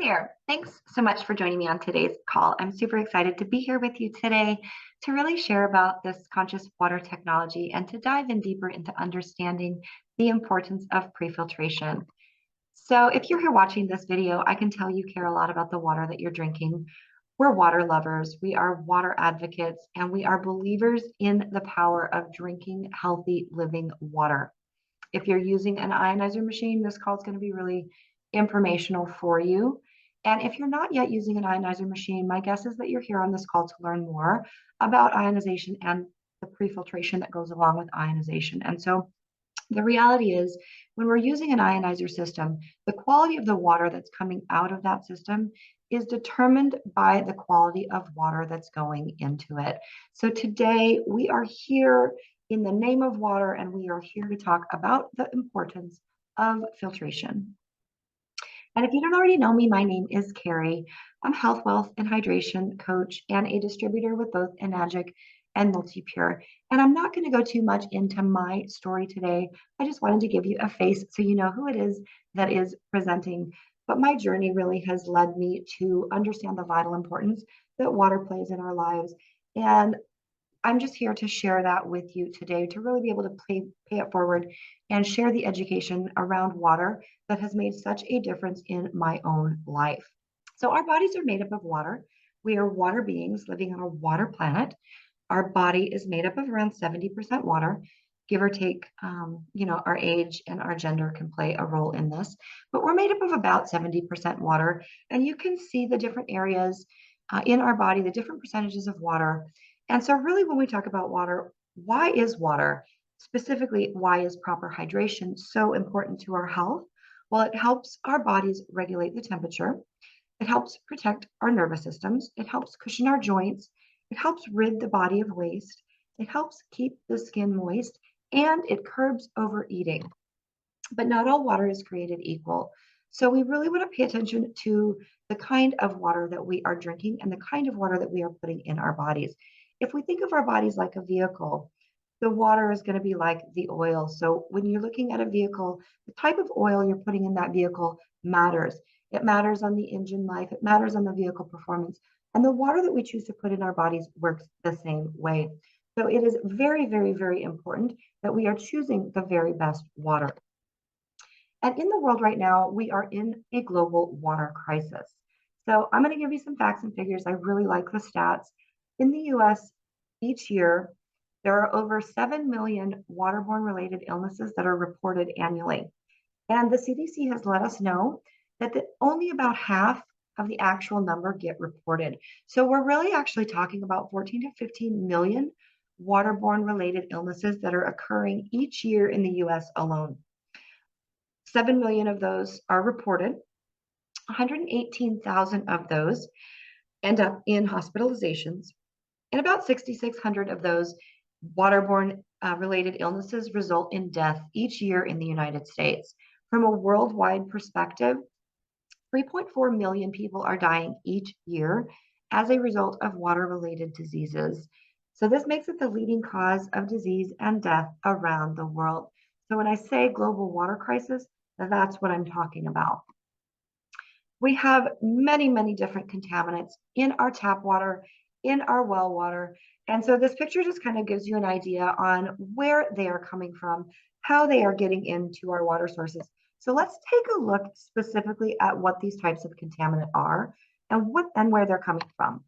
there. Thanks so much for joining me on today's call. I'm super excited to be here with you today to really share about this conscious water technology and to dive in deeper into understanding the importance of prefiltration. So, if you're here watching this video, I can tell you care a lot about the water that you're drinking. We're water lovers, we are water advocates, and we are believers in the power of drinking healthy, living water. If you're using an ionizer machine, this call is going to be really informational for you. And if you're not yet using an ionizer machine, my guess is that you're here on this call to learn more about ionization and the prefiltration that goes along with ionization. And so the reality is, when we're using an ionizer system, the quality of the water that's coming out of that system is determined by the quality of water that's going into it. So today we are here in the name of water, and we are here to talk about the importance of filtration. And if you don't already know me, my name is Carrie. I'm health, wealth, and hydration coach and a distributor with both Enagic and MultiPure. And I'm not going to go too much into my story today. I just wanted to give you a face so you know who it is that is presenting. But my journey really has led me to understand the vital importance that water plays in our lives. And I'm just here to share that with you today to really be able to pay it forward and share the education around water that has made such a difference in my own life. So, our bodies are made up of water. We are water beings living on a water planet. Our body is made up of around 70% water, give or take. Our age and our gender can play a role in this, but we're made up of about 70% water. And you can see the different areas in our body, the different percentages of water. And so, really, when we talk about water, why is water, specifically, why is proper hydration so important to our health? Well, it helps our bodies regulate the temperature. It helps protect our nervous systems. It helps cushion our joints. It helps rid the body of waste. It helps keep the skin moist, and it curbs overeating. But not all water is created equal. So we really want to pay attention to the kind of water that we are drinking and the kind of water that we are putting in our bodies. If we think of our bodies like a vehicle, the water is going to be like the oil. So when you're looking at a vehicle, the type of oil you're putting in that vehicle matters. It matters on the engine life, it matters on the vehicle performance. And the water that we choose to put in our bodies works the same way. So it is very, very, very important that we are choosing the very best water. And in the world right now, we are in a global water crisis. So I'm going to give you some facts and figures. I really like the stats. In the US, each year, there are over 7 million waterborne related illnesses that are reported annually. And the CDC has let us know that only about half of the actual number get reported. So we're really actually talking about 14 to 15 million waterborne related illnesses that are occurring each year in the US alone. 7 million of those are reported. 118,000 of those end up in hospitalizations. And about 6,600 of those waterborne related illnesses result in death each year in the United States. From a worldwide perspective, 3.4 million people are dying each year as a result of water-related diseases. So this makes it the leading cause of disease and death around the world. So when I say global water crisis, that's what I'm talking about. We have many, many different contaminants in our tap water, in our well water. And so this picture just kind of gives you an idea on where they are coming from, how they are getting into our water sources. So let's take a look specifically at what these types of contaminant are and where they're coming from.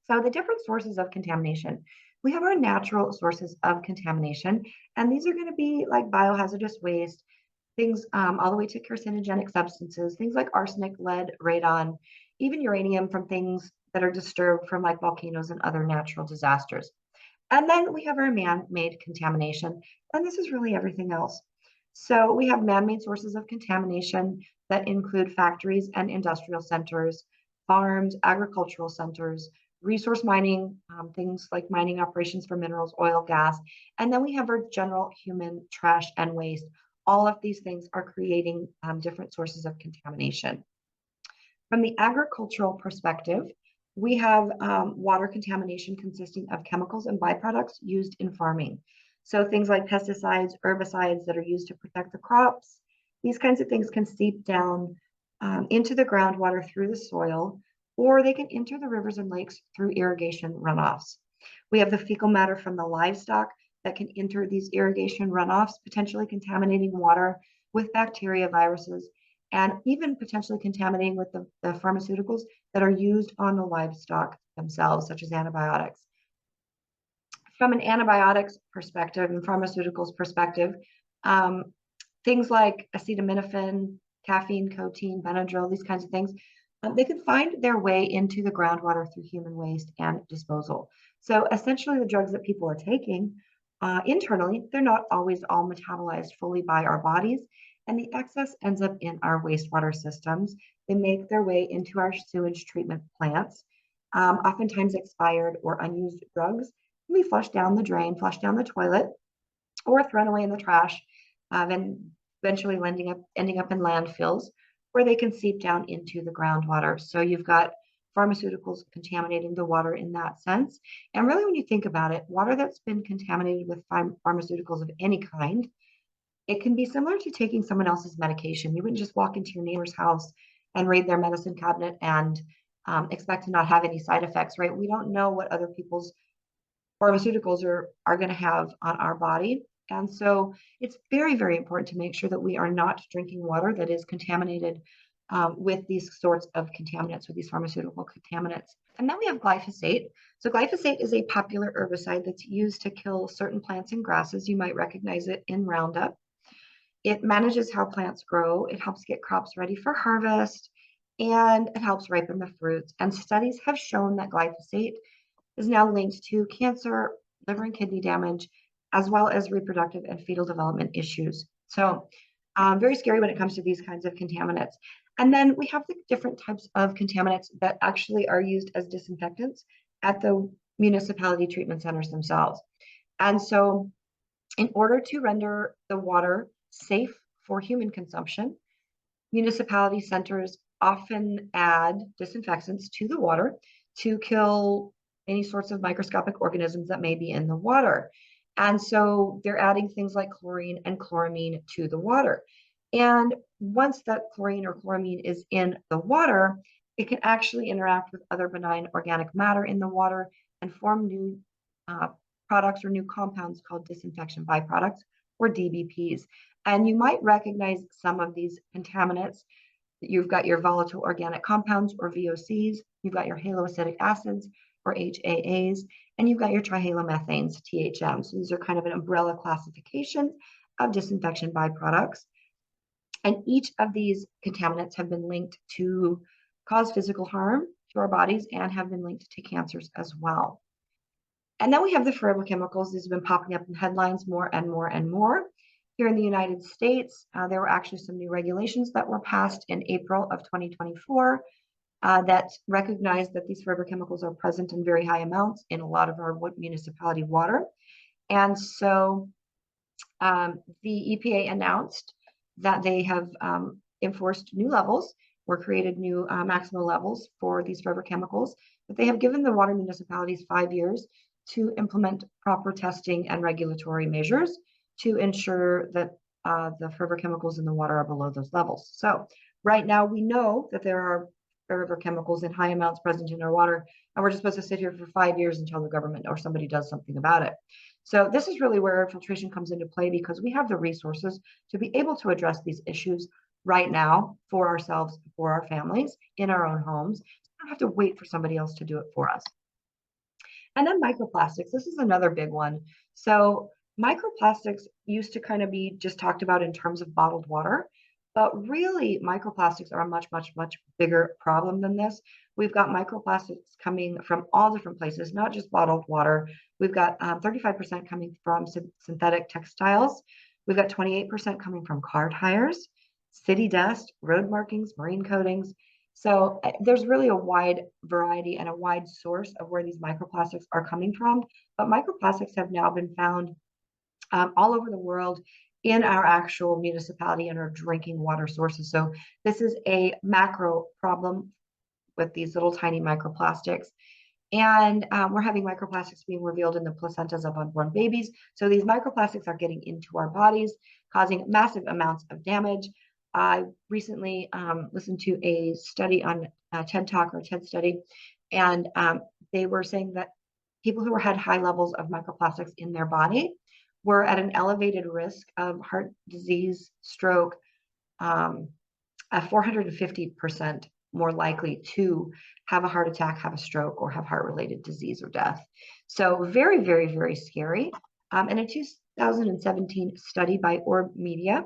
So the different sources of contamination. We have our natural sources of contamination, and these are going to be like biohazardous waste, things all the way to carcinogenic substances, things like arsenic, lead, radon, even uranium from things that are disturbed from like volcanoes and other natural disasters. And then we have our man-made contamination, and this is really everything else. So we have man-made sources of contamination that include factories and industrial centers, farms, agricultural centers, resource mining, things like mining operations for minerals, oil, gas. And then we have our general human trash and waste. All of these things are creating different sources of contamination. From the agricultural perspective, we have water contamination consisting of chemicals and byproducts used in farming. So things like pesticides, herbicides that are used to protect the crops, these kinds of things can seep down into the groundwater through the soil, or they can enter the rivers and lakes through irrigation runoffs. We have the fecal matter from the livestock that can enter these irrigation runoffs, potentially contaminating water with bacteria, viruses, and even potentially contaminating with the pharmaceuticals that are used on the livestock themselves, such as antibiotics. From an antibiotics perspective and pharmaceuticals perspective, um, things like acetaminophen, caffeine, codeine, Benadryl, these kinds of things, they can find their way into the groundwater through human waste and disposal. So essentially, the drugs that people are taking internally, they're not always all metabolized fully by our bodies, and the excess ends up in our wastewater systems. They make their way into our sewage treatment plants. Oftentimes, expired or unused drugs can be flushed down the drain, flushed down the toilet, or thrown away in the trash, and eventually ending up in landfills where they can seep down into the groundwater. So you've got pharmaceuticals contaminating the water in that sense. And really, when you think about it, water that's been contaminated with pharmaceuticals of any kind, it can be similar to taking someone else's medication. You wouldn't just walk into your neighbor's house and raid their medicine cabinet and expect to not have any side effects, right? We don't know what other people's pharmaceuticals are going to have on our body. And so it's very, very important to make sure that we are not drinking water that is contaminated with these sorts of contaminants, with these pharmaceutical contaminants. And then we have glyphosate. So glyphosate is a popular herbicide that's used to kill certain plants and grasses. You might recognize it in Roundup. It manages how plants grow. It helps get crops ready for harvest, and it helps ripen the fruits. And studies have shown that glyphosate is now linked to cancer, liver and kidney damage, as well as reproductive and fetal development issues. So very scary when it comes to these kinds of contaminants. And then we have the different types of contaminants that actually are used as disinfectants at the municipality treatment centers themselves. And so in order to render the water safe for human consumption, municipality centers often add disinfectants to the water to kill any sorts of microscopic organisms that may be in the water. And so they're adding things like chlorine and chloramine to the water. And once that chlorine or chloramine is in the water, it can actually interact with other benign organic matter in the water and form new products or new compounds called disinfection byproducts, or DBPs. And you might recognize some of these contaminants. You've got your volatile organic compounds, or VOCs. You've got your haloacidic acids, or HAAs, and you've got your trihalomethanes, THM. So these are kind of an umbrella classification of disinfection byproducts. And each of these contaminants have been linked to cause physical harm to our bodies and have been linked to cancers as well. And then we have the forever chemicals. These have been popping up in headlines more and more and more. Here in the United States, there were actually some new regulations that were passed in April of 2024 that recognize that these forever chemicals are present in very high amounts in a lot of our municipality water. And so the EPA announced that they have enforced new levels or created new maximum levels for these forever chemicals, but they have given the water municipalities 5 years to implement proper testing and regulatory measures to ensure that the forever chemicals in the water are below those levels. So right now we know that there are forever chemicals in high amounts present in our water, and we're just supposed to sit here for 5 years until the government or somebody does something about it. So this is really where filtration comes into play, because we have the resources to be able to address these issues right now for ourselves, for our families, in our own homes. We don't have to wait for somebody else to do it for us. And then microplastics. This is another big one. So microplastics used to kind of be just talked about in terms of bottled water, but really microplastics are a much, much, much bigger problem than this. We've got microplastics coming from all different places, not just bottled water. We've got 35% coming from synthetic textiles. We've got 28% coming from car tires, city dust, road markings, marine coatings. So there's really a wide variety and a wide source of where these microplastics are coming from. But microplastics have now been found all over the world in our actual municipality and our drinking water sources. So this is a macro problem with these little tiny microplastics. And we're having microplastics being revealed in the placentas of unborn babies. So these microplastics are getting into our bodies, causing massive amounts of damage. I recently listened to a study on TED Talk or TED study, and they were saying that people who had high levels of microplastics in their body were at an elevated risk of heart disease, stroke, um, 450% more likely to have a heart attack, have a stroke, or have heart-related disease or death. So very, very, very scary. In a 2017 study by Orb Media,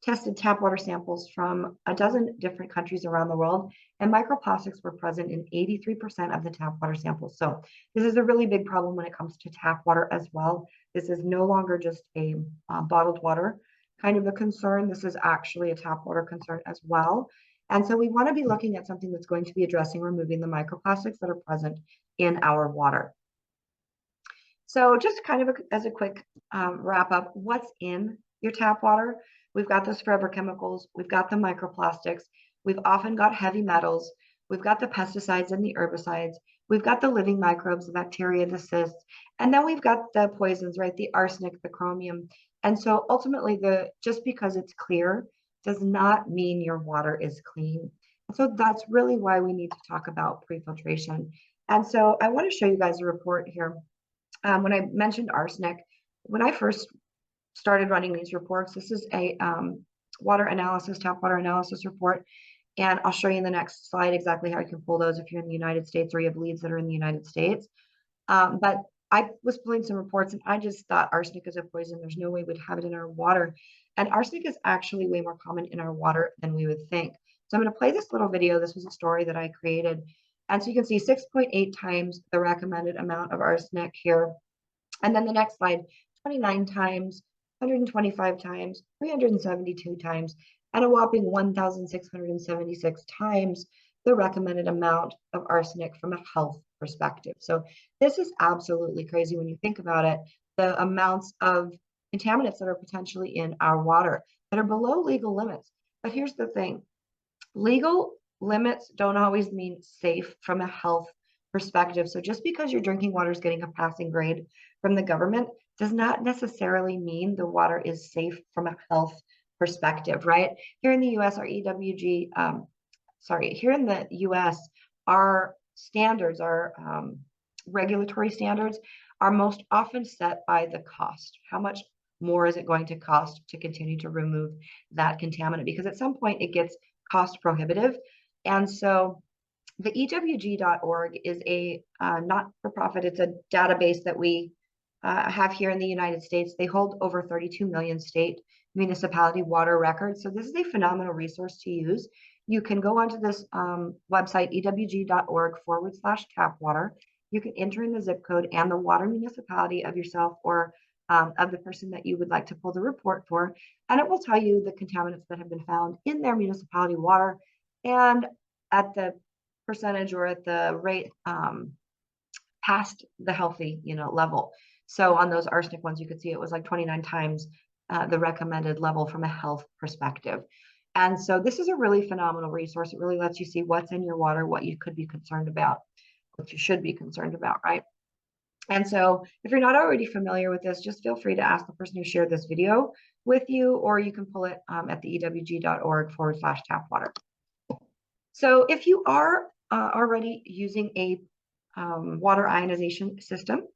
tested tap water samples from a dozen different countries around the world, and microplastics were present in 83% of the tap water samples. So this is a really big problem when it comes to tap water as well. This is no longer just a bottled water kind of a concern. This is actually a tap water concern as well. And so we want to be looking at something that's going to be addressing removing the microplastics that are present in our water. So just kind of as a quick wrap up, what's in your tap water? We've got those forever chemicals. We've got the microplastics. We've often got heavy metals. We've got the pesticides and the herbicides. We've got the living microbes, the bacteria, the cysts. And then we've got the poisons, right? The arsenic, the chromium. And so ultimately, just because it's clear does not mean your water is clean. And so that's really why we need to talk about prefiltration. And so I want to show you guys a report here. When I mentioned arsenic, when I first started running these reports, this is a water analysis, tap water analysis report. And I'll show you in the next slide exactly how you can pull those if you're in the United States or you have leads that are in the United States. But I was pulling some reports and I just thought arsenic is a poison. There's no way we'd have it in our water. And arsenic is actually way more common in our water than we would think. So I'm going to play this little video. This was a story that I created. And so you can see 6.8 times the recommended amount of arsenic here. And then the next slide, 29 times, 125 times, 372 times, and a whopping 1,676 times the recommended amount of arsenic from a health perspective. So this is absolutely crazy when you think about it, the amounts of contaminants that are potentially in our water that are below legal limits. But here's the thing, legal limits don't always mean safe from a health perspective. So just because your drinking water is getting a passing grade from the government does not necessarily mean the water is safe from a health perspective, right? Here in the US, our EWG, here in the US, our standards, our regulatory standards are most often set by the cost. How much more is it going to cost to continue to remove that contaminant? Because at some point it gets cost prohibitive. And so the EWG.org is a not-for-profit, it's a database that we have here in the United States. They hold over 32 million state municipality water records. So this is a phenomenal resource to use. You can go onto this website, ewg.org/tap water. You can enter in the zip code and the water municipality of yourself or of the person that you would like to pull the report for. And it will tell you the contaminants that have been found in their municipality water and at the percentage or at the rate past the healthy level. So on those arsenic ones, you could see it was like 29 times the recommended level from a health perspective. And so this is a really phenomenal resource. It really lets you see what's in your water, what you could be concerned about, what you should be concerned about, right? And so if you're not already familiar with this, just feel free to ask the person who shared this video with you, or you can pull it at the ewg.org/tap water. So if you are already using a water ionization system,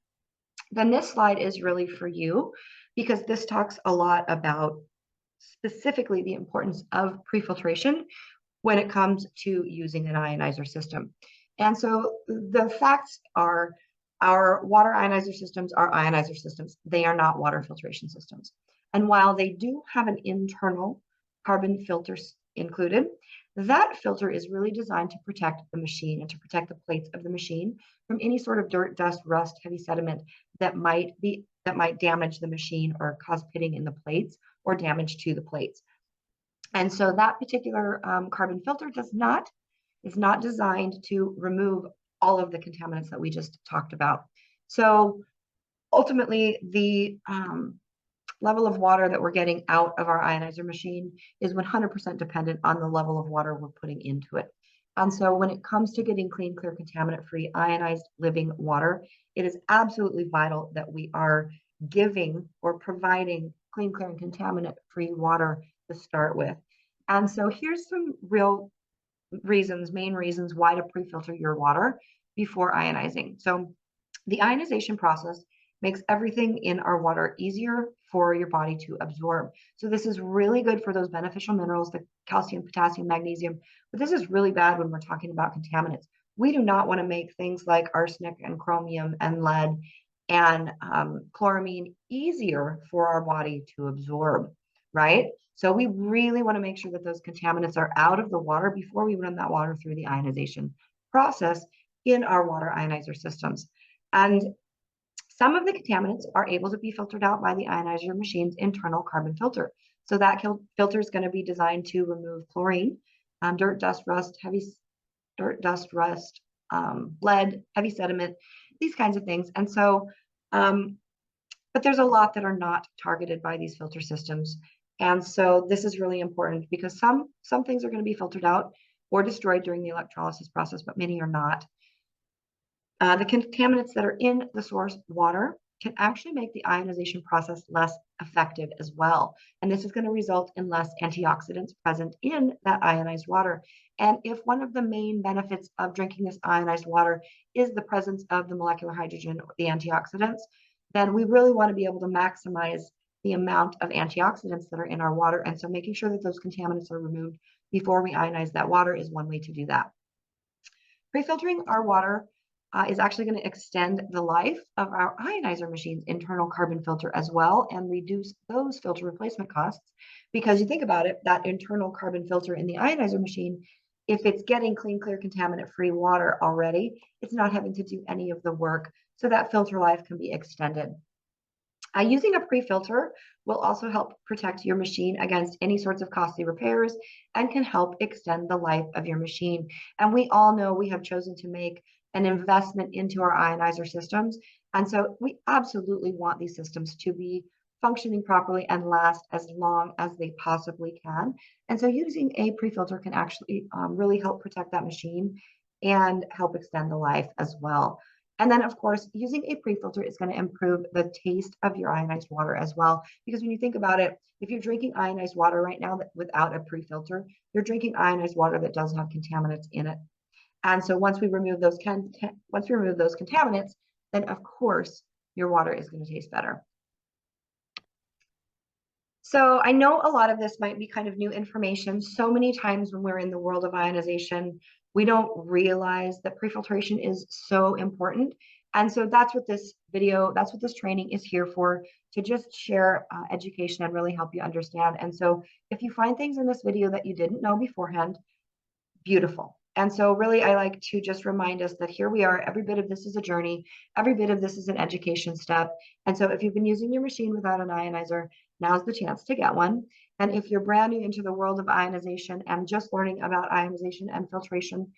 then this slide is really for you because this talks a lot about specifically the importance of prefiltration when it comes to using an ionizer system. And so the facts are our water ionizer systems are ionizer systems. They are not water filtration systems. And while they do have an internal carbon filter included, that filter is really designed to protect the machine and to protect the plates of the machine from any sort of dirt, dust, rust, heavy sediment that might damage the machine or cause pitting in the plates or damage to the plates. And so that particular carbon filter is not designed to remove all of the contaminants that we just talked about. So ultimately, the level of water that we're getting out of our ionizer machine is 100% dependent on the level of water we're putting into it. And so when it comes to getting clean, clear, contaminant-free, ionized living water, it is absolutely vital that we are giving or providing clean, clear, and contaminant-free water to start with. And so here's some real main reasons why to pre-filter your water before ionizing. So the ionization process makes everything in our water easier for your body to absorb. So this is really good for those beneficial minerals, the calcium, potassium, magnesium, but this is really bad when we're talking about contaminants. We do not want to make things like arsenic and chromium and lead and chloramine easier for our body to absorb, right? So we really want to make sure that those contaminants are out of the water before we run that water through the ionization process in our water ionizer systems. And some of the contaminants are able to be filtered out by the ionizer machine's internal carbon filter. So that filter is going to be designed to remove chlorine, dirt, dust, rust, lead, heavy sediment, these kinds of things. And so, but there's a lot that are not targeted by these filter systems. And so this is really important because some things are going to be filtered out or destroyed during the electrolysis process, but many are not. The contaminants that are in the source water can actually make the ionization process less effective as well. And this is going to result in less antioxidants present in that ionized water. And if one of the main benefits of drinking this ionized water is the presence of the molecular hydrogen, the antioxidants, then we really want to be able to maximize the amount of antioxidants that are in our water. And so making sure that those contaminants are removed before we ionize that water is one way to do that. Pre-filtering our water is actually going to extend the life of our ionizer machine's internal carbon filter as well and reduce those filter replacement costs. Because you think about it, that internal carbon filter in the ionizer machine, if it's getting clean, clear, contaminant-free water already, it's not having to do any of the work. So that filter life can be extended. Using a pre-filter will also help protect your machine against any sorts of costly repairs and can help extend the life of your machine. And we all know we have chosen to make an investment into our ionizer systems. And so we absolutely want these systems to be functioning properly and last as long as they possibly can. And so using a pre-filter can actually really help protect that machine and help extend the life as well. And then, of course, using a pre-filter is going to improve the taste of your ionized water as well. Because when you think about it, if you're drinking ionized water right now without a pre-filter, you're drinking ionized water that does have contaminants in it. And so once we remove those contaminants, then of course your water is going to taste better. So I know a lot of this might be kind of new information. So many times when we're in the world of ionization, we don't realize that prefiltration is so important. And so that's what this training is here for, to just share education and really help you understand. And so if you find things in this video that you didn't know beforehand, beautiful. And so really, I like to just remind us that here we are, every bit of this is a journey, every bit of this is an education step. And so if you've been using your machine without an ionizer, now's the chance to get one. And if you're brand new into the world of ionization and just learning about ionization and filtration,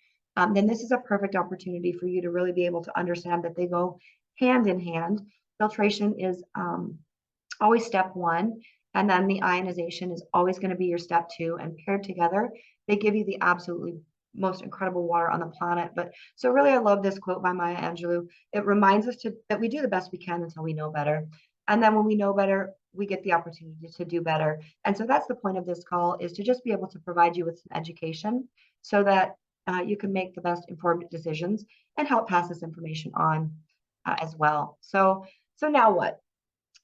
then this is a perfect opportunity for you to really be able to understand that they go hand in hand. Filtration is always step one, and then the ionization is always going to be your step two, and paired together, they give you the absolutely most incredible water on the planet. But so really, I love this quote by Maya Angelou. It reminds us that we do the best we can until we know better. And then when we know better, we get the opportunity to do better. And so that's the point of this call, is to just be able to provide you with some education so that you can make the best informed decisions and help pass this information on as well. So now what?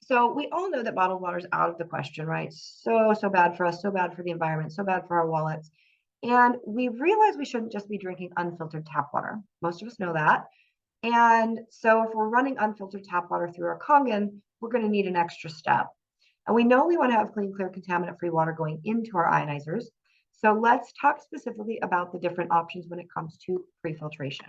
So we all know that bottled water is out of the question, right? So bad for us, so bad for the environment, so bad for our wallets. And we realize we shouldn't just be drinking unfiltered tap water. Most of us know that. And so if we're running unfiltered tap water through our Kangen, we're going to need an extra step. And we know we want to have clean, clear, contaminant-free water going into our ionizers. So let's talk specifically about the different options when it comes to pre-filtration.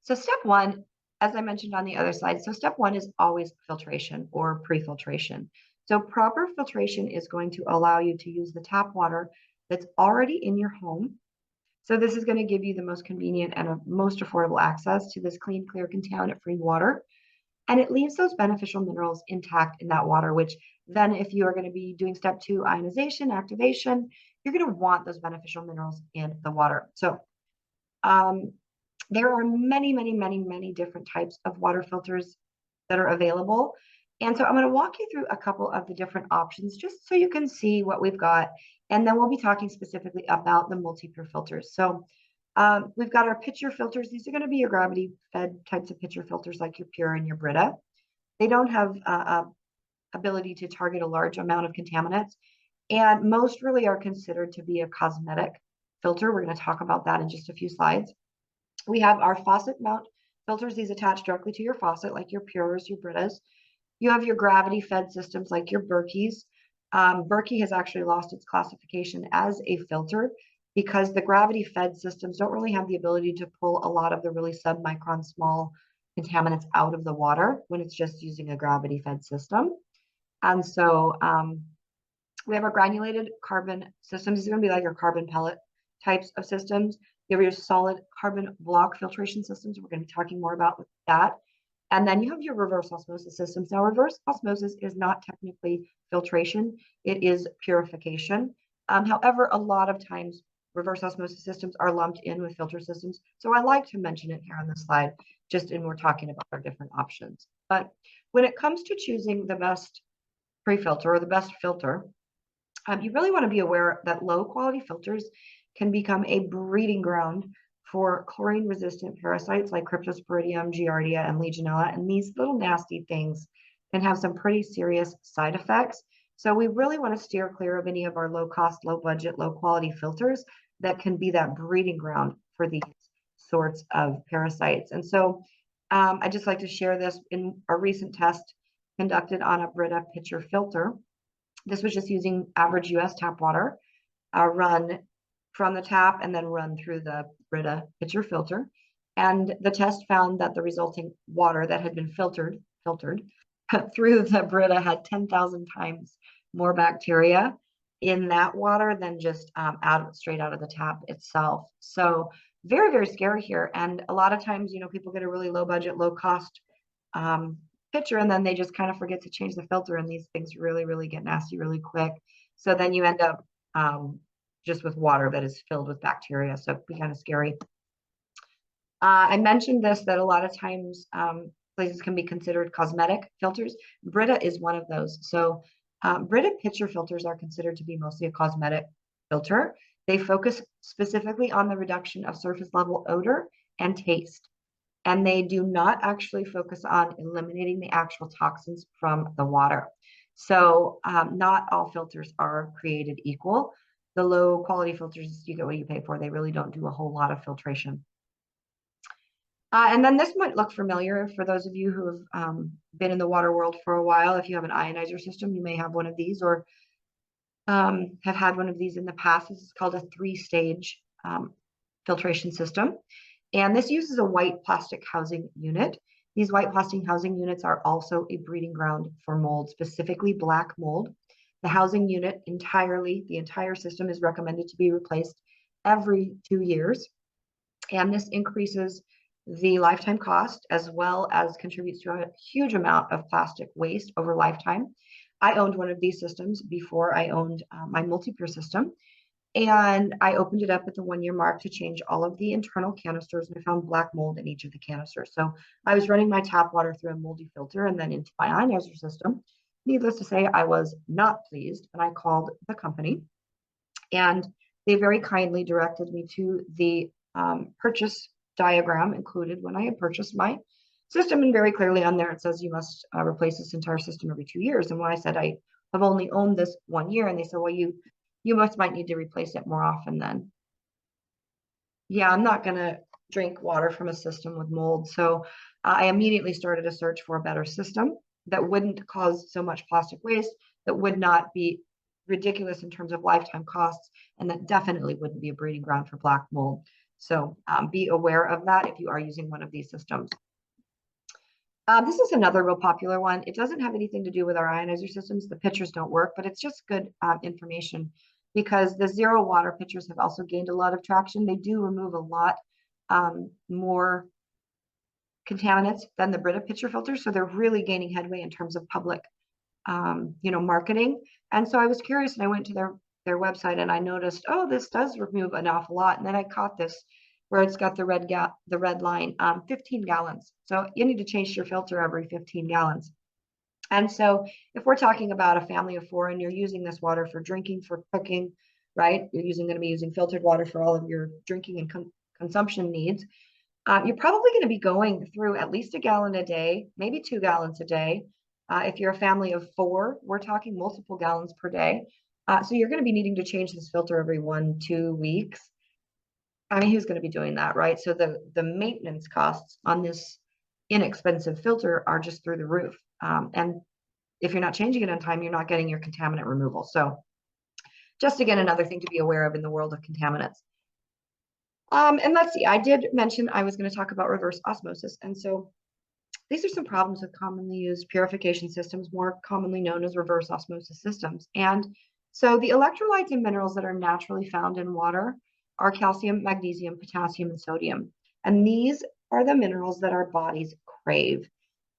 So step one, as I mentioned on the other slide, so step one is always filtration or pre-filtration. So proper filtration is going to allow you to use the tap water that's already in your home. So this is going to give you the most convenient and most affordable access to this clean, clear, contaminant-free water. And it leaves those beneficial minerals intact in that water, which then if you are going to be doing step two, ionization, activation, you're going to want those beneficial minerals in the water. So there are many different types of water filters that are available. And so I'm going to walk you through a couple of the different options just so you can see what we've got. And then we'll be talking specifically about the multi-pure filters. So we've got our pitcher filters. These are going to be your gravity fed types of pitcher filters like your Pure and your Brita. They don't have ability to target a large amount of contaminants. And most really are considered to be a cosmetic filter. We're going to talk about that in just a few slides. We have our faucet mount filters. These attach directly to your faucet like your Pures, your Britas. You have your gravity fed systems like your Berkeys. Berkey has actually lost its classification as a filter because the gravity fed systems don't really have the ability to pull a lot of the really submicron small contaminants out of the water when it's just using a gravity fed system. And so we have our granulated carbon systems. These are going to be like your carbon pellet types of systems. You have your solid carbon block filtration systems. We're going to be talking more about that. And then you have your reverse osmosis systems. Now, reverse osmosis is not technically filtration. It is purification. However, a lot of times reverse osmosis systems are lumped in with filter systems. So I like to mention it here on the slide, just in we're talking about our different options. But when it comes to choosing the best pre-filter or the best filter, you really want to be aware that low quality filters can become a breeding ground for chlorine resistant parasites like Cryptosporidium, Giardia, and Legionella. And these little nasty things can have some pretty serious side effects. So we really want to steer clear of any of our low cost, low budget, low quality filters that can be that breeding ground for these sorts of parasites. And so I just like to share this in a recent test conducted on a Brita pitcher filter. This was just using average US tap water, run from the tap and then run through the Brita pitcher filter. And the test found that the resulting water that had been filtered through the Brita had 10,000 times more bacteria in that water than just straight out of the tap itself. So very, very scary here. And a lot of times, people get a really low budget, low cost pitcher, and then they just kind of forget to change the filter, and these things really, really get nasty really quick. So then you end up just with water that is filled with bacteria. So it'd be kind of scary. I mentioned this, that a lot of times places can be considered cosmetic filters. Brita is one of those. So Brita pitcher filters are considered to be mostly a cosmetic filter. They focus specifically on the reduction of surface level odor and taste. And they do not actually focus on eliminating the actual toxins from the water. So not all filters are created equal. The low quality filters, you get what you pay for. They really don't do a whole lot of filtration. And then this might look familiar for those of you who have been in the water world for a while. If you have an ionizer system, you may have one of these or have had one of these in the past. This is called a 3-stage filtration system. And this uses a white plastic housing unit. These white plastic housing units are also a breeding ground for mold, specifically black mold. The housing unit the entire system is recommended to be replaced every 2 years. And this increases the lifetime cost as well as contributes to a huge amount of plastic waste over lifetime. I owned one of these systems before I owned my multi-pure system. And I opened it up at the 1-year mark to change all of the internal canisters, and I found black mold in each of the canisters. So I was running my tap water through a moldy filter and then into my ionizer system. Needless to say, I was not pleased, and I called the company, and they very kindly directed me to the purchase diagram included when I had purchased my system. And very clearly on there, it says you must replace this entire system every 2 years. And when I said I have only owned this 1 year, and they said, well, you might need to replace it more often then. Yeah, I'm not going to drink water from a system with mold. So I immediately started a search for a better system that wouldn't cause so much plastic waste, that would not be ridiculous in terms of lifetime costs, and that definitely wouldn't be a breeding ground for black mold. So be aware of that if you are using one of these systems. This is another real popular one. It doesn't have anything to do with our ionizer systems. The pitchers don't work, but it's just good information because the zero water pitchers have also gained a lot of traction. They do remove a lot more contaminants than the Brita pitcher filters. So they're really gaining headway in terms of public, marketing. And so I was curious, and I went to their website, and I noticed, oh, this does remove an awful lot. And then I caught this where it's got the red line, 15 gallons. So you need to change your filter every 15 gallons. And so if we're talking about a family of four and you're using this water for drinking, for cooking, right? You're going to be using filtered water for all of your drinking and consumption needs. You're probably going to be going through at least a gallon a day, maybe 2 gallons a day. If you're a family of four, we're talking multiple gallons per day. So you're going to be needing to change this filter every 1, 2 weeks. I mean, who's going to be doing that, right? So the maintenance costs on this inexpensive filter are just through the roof. And if you're not changing it on time, you're not getting your contaminant removal. So just again, another thing to be aware of in the world of contaminants. And let's see, I did mention I was going to talk about reverse osmosis. And so these are some problems with commonly used purification systems, more commonly known as reverse osmosis systems. And so the electrolytes and minerals that are naturally found in water are calcium, magnesium, potassium, and sodium. And these are the minerals that our bodies crave.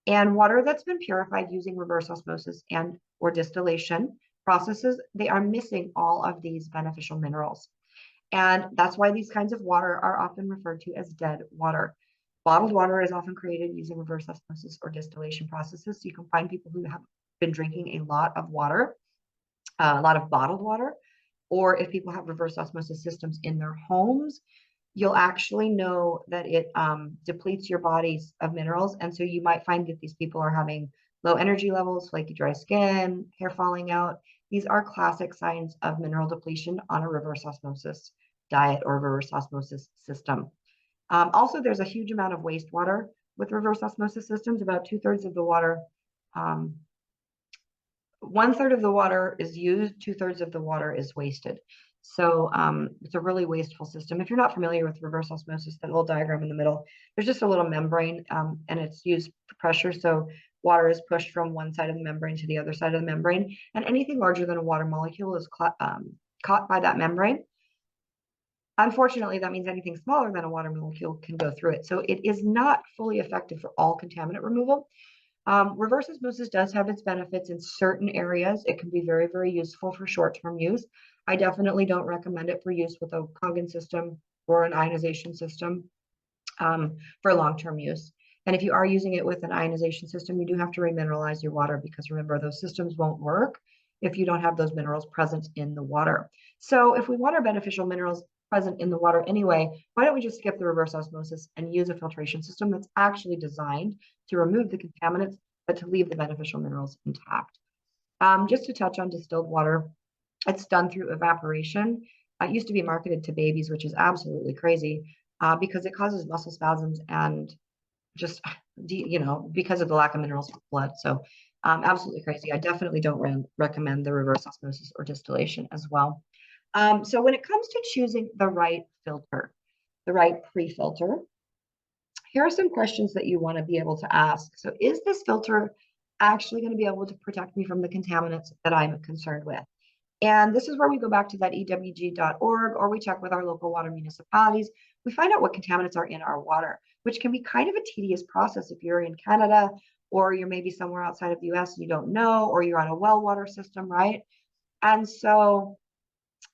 And water that's been purified using reverse osmosis and or distillation processes, they are missing all of these beneficial minerals. And that's why these kinds of water are often referred to as dead water. Bottled water is often created using reverse osmosis or distillation processes. So you can find people who have been drinking a lot of water, a lot of bottled water, or if people have reverse osmosis systems in their homes, you'll actually know that it depletes your bodies of minerals. And so you might find that these people are having low energy levels, flaky dry skin, hair falling out. These are classic signs of mineral depletion on a reverse osmosis diet or reverse osmosis system. Also, there's a huge amount of wastewater with reverse osmosis systems. About 2/3 of the water, 1/3 of the water is used, 2/3 of the water is wasted. So it's a really wasteful system. If you're not familiar with reverse osmosis, that little diagram in the middle, there's just a little membrane and it's used for pressure. So water is pushed from one side of the membrane to the other side of the membrane. And anything larger than a water molecule is caught by that membrane. Unfortunately, that means anything smaller than a water molecule can go through it. So it is not fully effective for all contaminant removal. Reverse osmosis does have its benefits in certain areas. It can be very, very useful for short-term use. I definitely don't recommend it for use with a Kangen system or an ionization system for long-term use. And if you are using it with an ionization system, you do have to remineralize your water because remember, those systems won't work if you don't have those minerals present in the water. So if we want our beneficial minerals present in the water anyway, why don't we just skip the reverse osmosis and use a filtration system that's actually designed to remove the contaminants, but to leave the beneficial minerals intact. Just to touch on distilled water, it's done through evaporation. It used to be marketed to babies, which is absolutely crazy because it causes muscle spasms and just, because of the lack of minerals in blood. So absolutely crazy. I definitely don't recommend the reverse osmosis or distillation as well. So when it comes to choosing the right filter, the right pre-filter, here are some questions that you want to be able to ask. So is this filter actually going to be able to protect me from the contaminants that I'm concerned with? And this is where we go back to that ewg.org, or we check with our local water municipalities. We find out what contaminants are in our water, which can be kind of a tedious process if you're in Canada or you're maybe somewhere outside of the US and you don't know, or you're on a well water system, right? And so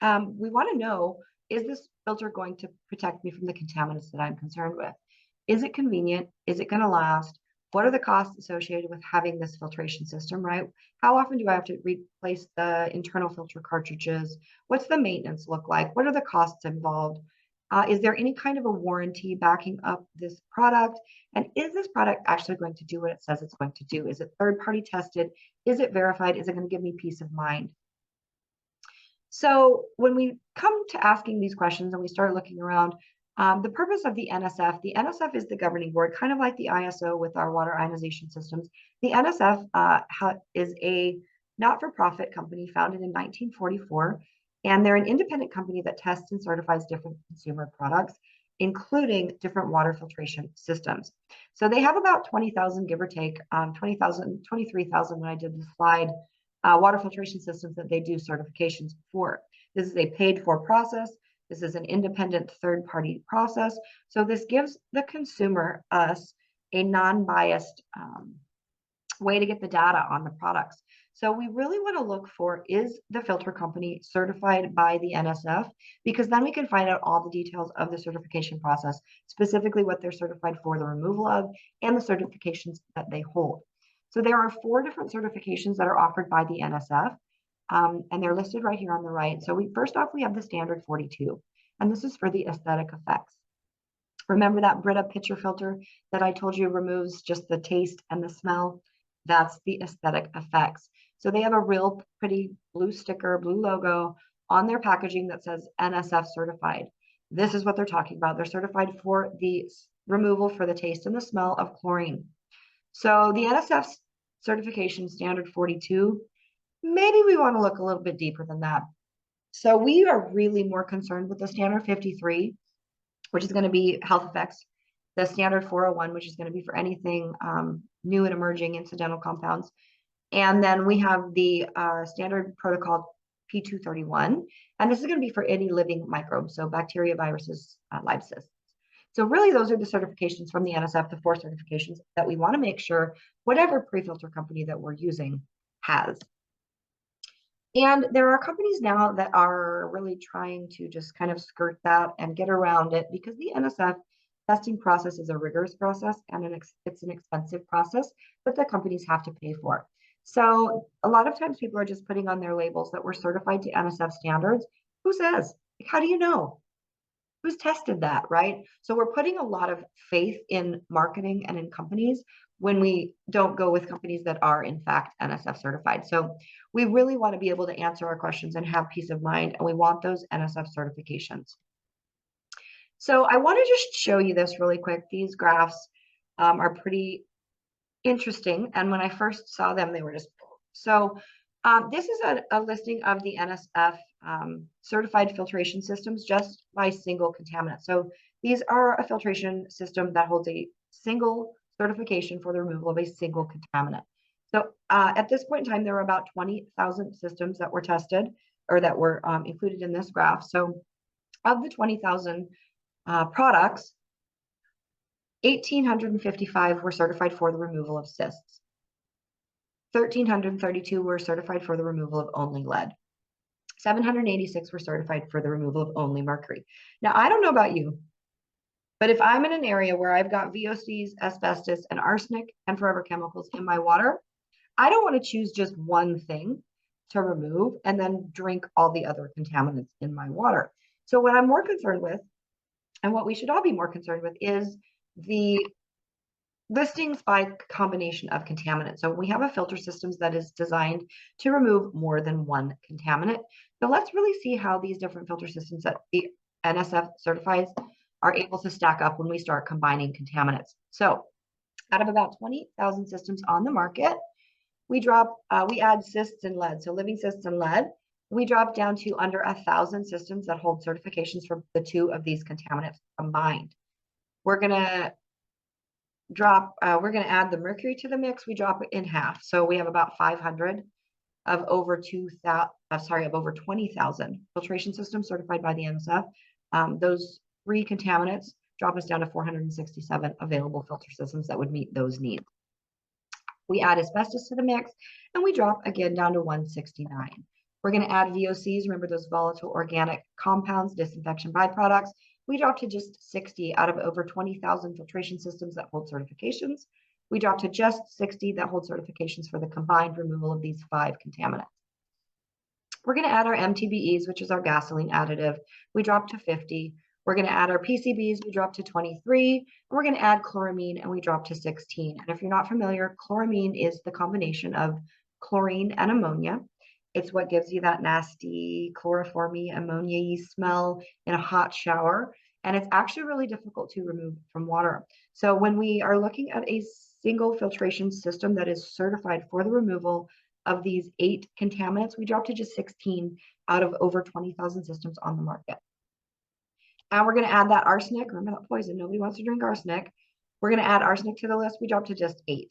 we want to know, is this filter going to protect me from the contaminants that I'm concerned with? Is it convenient? Is it going to last? What are the costs associated with having this filtration system, right? How often do I have to replace the internal filter cartridges? What's the maintenance look like? What are the costs involved? Is there any kind of a warranty backing up this product? And is this product actually going to do what it says it's going to do? Is it third-party tested? Is it verified? Is it going to give me peace of mind? So when we come to asking these questions and we start looking around, the purpose of the NSF is the governing board, kind of like the ISO with our water ionization systems. The NSF is a not-for-profit company founded in 1944, and they're an independent company that tests and certifies different consumer products, including different water filtration systems. So they have about 20,000, give or take, 20,000, 23,000 when I did the slide, water filtration systems that they do certifications for. This is a paid-for process. This is an independent third-party process. So this gives the consumer, us, a non-biased way to get the data on the products. So we really want to look for, is the filter company certified by the NSF? Because then we can find out all the details of the certification process, specifically what they're certified for the removal of and the certifications that they hold. So there are 4 different certifications that are offered by the NSF, and they're listed right here on the right. So first off, we have the standard 42, and this is for the aesthetic effects. Remember that Brita pitcher filter that I told you removes just the taste and the smell? That's the aesthetic effects. So they have a real pretty blue sticker, blue logo on their packaging that says NSF certified. This is what they're talking about. They're certified for the removal for the taste and the smell of chlorine. So the NSF certification standard 42, maybe we want to look a little bit deeper than that. So we are really more concerned with the standard 53, which is going to be health effects, the standard 401, which is going to be for anything new and emerging incidental compounds. And then we have the standard protocol P231, and this is going to be for any living microbes, so bacteria, viruses, live cysts. So really those are the certifications from the NSF, the 4 certifications that we want to make sure whatever pre-filter company that we're using has. And there are companies now that are really trying to just kind of skirt that and get around it because the NSF testing process is a rigorous process and it's an expensive process that the companies have to pay for. So a lot of times people are just putting on their labels that we're certified to NSF standards. Who says? How do you know? Who's tested that, right? So we're putting a lot of faith in marketing and in companies when we don't go with companies that are in fact NSF certified. So we really want to be able to answer our questions and have peace of mind, and we want those NSF certifications. So I want to just show you this really quick. These graphs are pretty interesting, and when I first saw them, they were just so. This is a listing of the NSF certified filtration systems just by single contaminant. So these are a filtration system that holds a single certification for the removal of a single contaminant. So at this point in time, there are about 20,000 systems that were tested or that were included in this graph. So of the 20,000 products, 1,855 were certified for the removal of cysts. 1,332 were certified for the removal of only lead. 786 were certified for the removal of only mercury. Now, I don't know about you, but if I'm in an area where I've got VOCs, asbestos, and arsenic and forever chemicals in my water, I don't want to choose just one thing to remove and then drink all the other contaminants in my water. So what I'm more concerned with, and what we should all be more concerned with, is the listings by combination of contaminants. So we have a filter systems that is designed to remove more than one contaminant. So let's really see how these different filter systems that the NSF certifies are able to stack up when we start combining contaminants. So out of about 20,000 systems on the market, we add cysts and lead. So living cysts and lead, we drop down to under 1,000 systems that hold certifications for the 2 of these contaminants combined. We're going to add the mercury to the mix. We drop it in half. So we have about 500 of over 20,000 filtration systems certified by the NSF. Those 3 contaminants drop us down to 467 available filter systems that would meet those needs. We add asbestos to the mix, and we drop again down to 169. We're going to add VOCs, remember those volatile organic compounds, disinfection byproducts. We drop to just 60 out of over 20,000 filtration systems that hold certifications. We drop to just 60 that hold certifications for the combined removal of these 5 contaminants. We're going to add our MTBEs, which is our gasoline additive. We drop to 50. We're going to add our PCBs, we drop to 23. And we're going to add chloramine, and we drop to 16. And if you're not familiar, chloramine is the combination of chlorine and ammonia. It's what gives you that nasty chloroformy ammonia-y smell in a hot shower. And it's actually really difficult to remove from water. So when we are looking at a single filtration system that is certified for the removal of these 8 contaminants, we drop to just 16 out of over 20,000 systems on the market. And we're going to add that arsenic. Remember that poison. Nobody wants to drink arsenic. We're going to add arsenic to the list. We drop to just 8.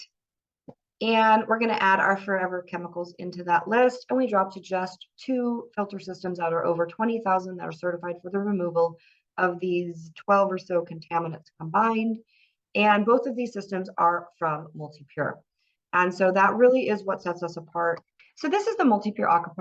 And we're going to add our forever chemicals into that list. And we drop to just 2 filter systems out of over 20,000 that are certified for the removal of these 12 or so contaminants combined. And both of these systems are from MultiPure. And so that really is what sets us apart. So this is the MultiPure Aqua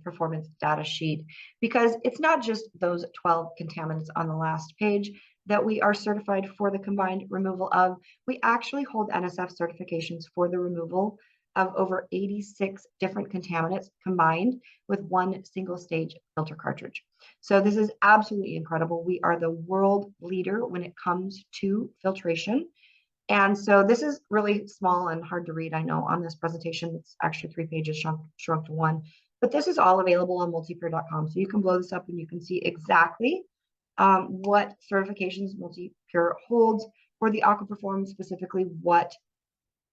Performance data sheet, because it's not just those 12 contaminants on the last page. that we are certified for the combined removal of. We actually hold NSF certifications for the removal of over 86 different contaminants combined with one single stage filter cartridge. So this is absolutely incredible. We are the world leader when it comes to filtration. And so this is really small and hard to read, I know, on this presentation. It's actually 3 pages shrunk to one. But this is all available on multipure.com. So you can blow this up and you can see exactly what certifications MultiPure holds for the aquaperform, specifically what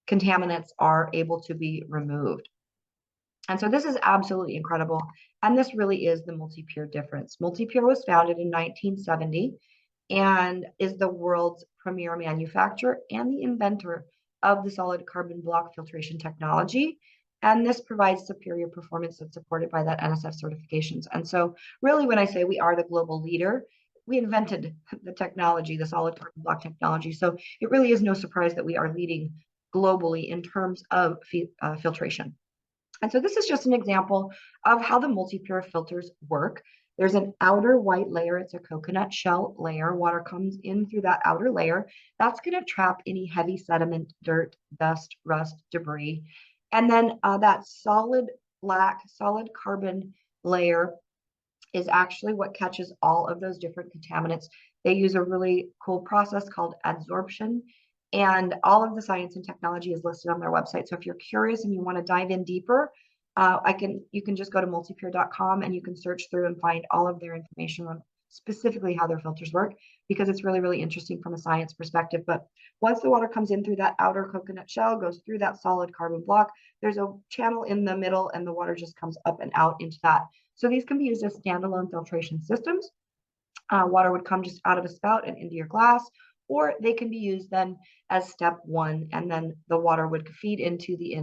contaminants are able to be removed. And so this is absolutely incredible. And this really is the MultiPure difference. MultiPure was founded in 1970 and is the world's premier manufacturer and the inventor of the solid carbon block filtration technology. And this provides superior performance that's supported by that NSF certifications. And so really when I say we are the global leader, we invented the technology, the solid carbon block technology. So it really is no surprise that we are leading globally in terms of filtration. And so this is just an example of how the MultiPure filters work. There's an outer white layer. It's a coconut shell layer. Water comes in through that outer layer. That's going to trap any heavy sediment, dirt, dust, rust, debris. And then that solid black, solid carbon layer is actually what catches all of those different contaminants. They use a really cool process called adsorption. And all of the science and technology is listed on their website. So if you're curious and you want to dive in deeper, you can just go to multipure.com and you can search through and find all of their information on specifically how their filters work, because it's really, really interesting from a science perspective. But once the water comes in through that outer coconut shell, goes through that solid carbon block, there's a channel in the middle and the water just comes up and out into that. So these can be used as standalone filtration systems. Water would come just out of a spout and into your glass, or they can be used then as step one, and then the water would feed into the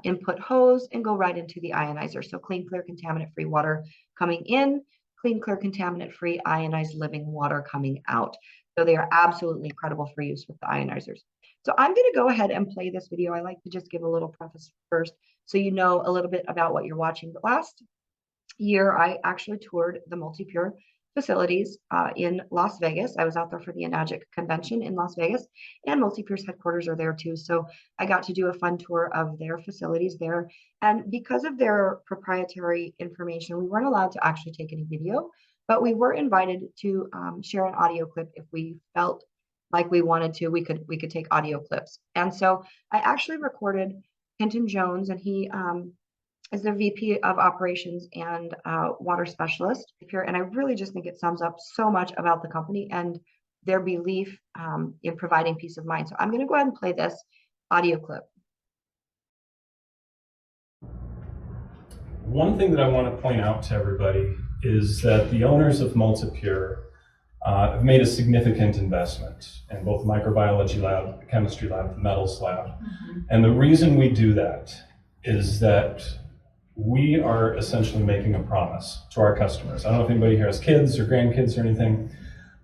input hose and go right into the ionizer. So clean, clear, contaminant-free water coming in, clean, clear, contaminant-free, ionized living water coming out. So they are absolutely incredible for use with the ionizers. So I'm going to go ahead and play this video. I like to just give a little preface first so you know a little bit about what you're watching. But last year, I actually toured the MultiPure facilities in Las Vegas. I was out there for the Enagic convention in Las Vegas, and MultiPure's headquarters are there too. So I got to do a fun tour of their facilities there. And because of their proprietary information, we weren't allowed to actually take any video, but we were invited to share an audio clip if we felt like we wanted to. We could take audio clips. And so I actually recorded Hinton Jones, and he is the VP of Operations and Water Specialist here. And I really just think it sums up so much about the company and their belief in providing peace of mind. So I'm going to go ahead and play this audio clip. One thing that I want to point out to everybody is that the owners of MultiPure have made a significant investment in both the microbiology lab, the chemistry lab, the metals lab. Mm-hmm. And the reason we do that is that we are essentially making a promise to our customers. I don't know if anybody here has kids or grandkids or anything,